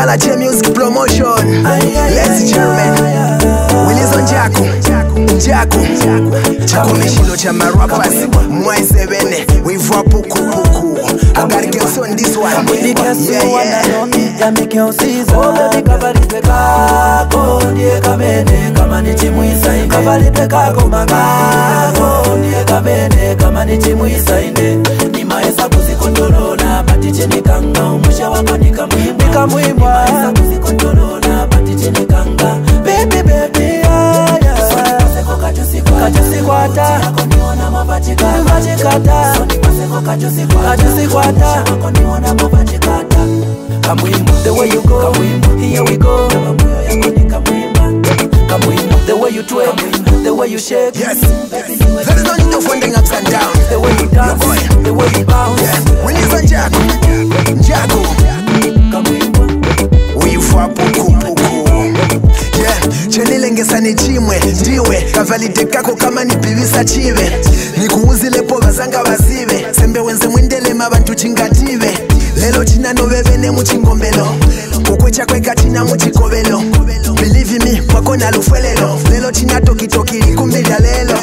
Malachi Music Promotion. Ladies and gentlemen, Willis on Jaco Mishilo cha rappers. Mwai Sevene, we for puku. I gotta get on this one. Ya make you see so the cover is the kako die kamene kama ni timu isainde cover the kako mangako die kamene kama ni timu isainde ni maesa kuzikondolola pati chini kanga umusha wako nikamwimba maesa kuzikondolola pati chini kanga baby kajusikwata akoniona mabachikata sonipaseko kajusikwata akoniona mabachikata Kamwimbo, the way you go, Kamwimbo, here we go. Kamwimbo, the way you twerk, the way you shake. Yes, there is no need of winding ups and downs. The way you dance, the way you bounce. Willis on Jaco Kamwimbo, we for puku. Chenilengesa ni chimwe, ndiwe kavalide kako kama ni bibisa chive nikuuzile pova zanga vazive sembe wenze mwindelema bantu chingative lelo china novevene muchingombelo kukwecha kweka china muchikovelo believe me kwako na lufwelelo lelo china tokitoki likumbila lelo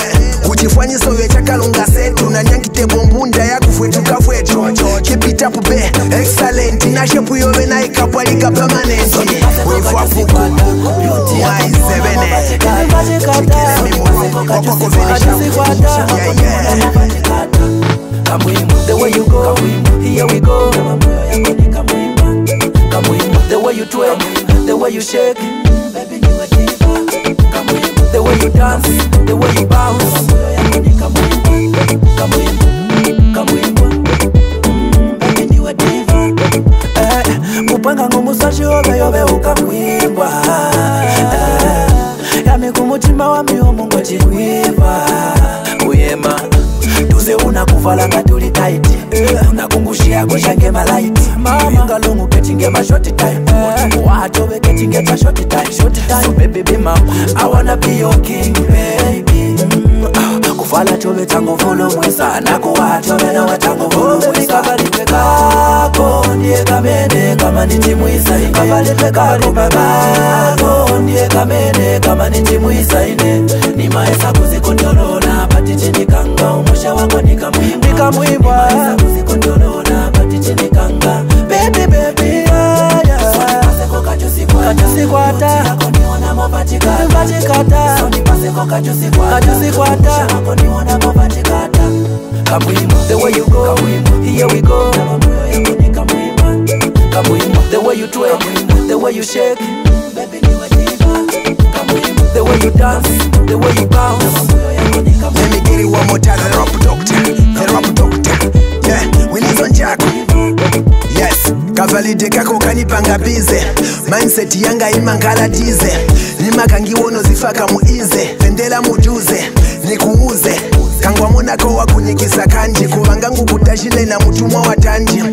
uchifwanyiso vecha kalunga setu na nyankite bombunda ya kufwetu kafwetu keep it up be excellent na shepu yove na ikapwalika permanent wifwa puku Mwai Sevene Kamwimbo, the way you go, here we go. Kamwimbo, the way you twerk, the way you shake. Kamwimbo, the way you dance, the way you bounce. Kamwimbo, baby ni wa diva. Kupanga ngumusashi yobe ukamwimbwa. Yami kumutima wa mihomo ngochikwiva. Uyema tuze unakuvala ngatuli tight unakungushia koshange malaiti manga longu ketinge ma short time watobe ketinge ma short time so baby be mama I wanna be your king baby kuvala tobe tango volo mwesa nako watobe na watango volo mwesa kavalite kako ndiye kamene kama ni timu isainde kavalite kako babako ndiye kamene kama ni timu isainde ni maesa kuzikondolola pati chini kanga umusha wako nikamwimba maesa kuzikondolola pati chini kanga baby sonipaseko kajusikwata akoniona mobachikata sonipaseko kajusikwata akoniona mobachikata Kamwimbo, the way you go, here we go. Kamwimbo, the way you twerk, the way you shake. Kamwimbo, the way you dance, the way you bounce. Let me get it one more time, the rap doctor. Yeah, Willis on Jaco. Yes, kavalide kako kanipanga bize mindset yanga imangala dize nimakangiwono zifaka muize pendela mujuze nikuuze kangwa monako wakunyikisa kanji kuvangangu kutashile na mutumwa watanji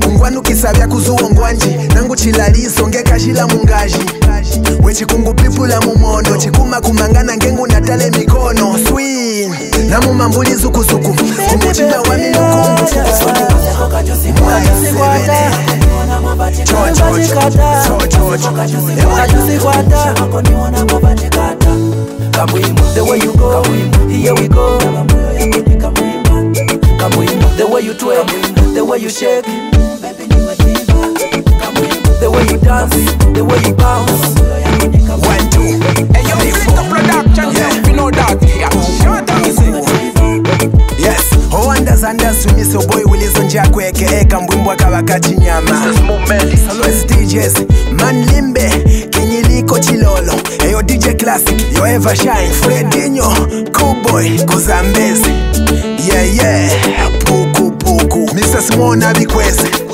ungwanukisa vya kuzuo ngwanji nangu chilaliso ngekashila mungaji wechikungu pipula mumondo chikuma kumangana ngengu natale mikono swing na mumambuli zukuzuku kumuchila wa milukungu Mwai Sevene Kamwimbo, the way you go, here we go. Kamwimbo, the way you twerk, the way you shake. Kamwimbo, the way you dance, the way you bounce. 1, 2. Hey, yo, Victor Production, yeah. You know that. Yeah, shut up, yes, oh understand to me so boy Willis on Jaco aka Kambwimbwa kabakati nyama. Always DJs, Man Limbe, Kinyiliko Chilolo. Ayo DJ Classic, you ever shine. Fredinho, Cool Boy, Kuzambezi. Yeah, puku. Mr. Small Nabi Kwezi.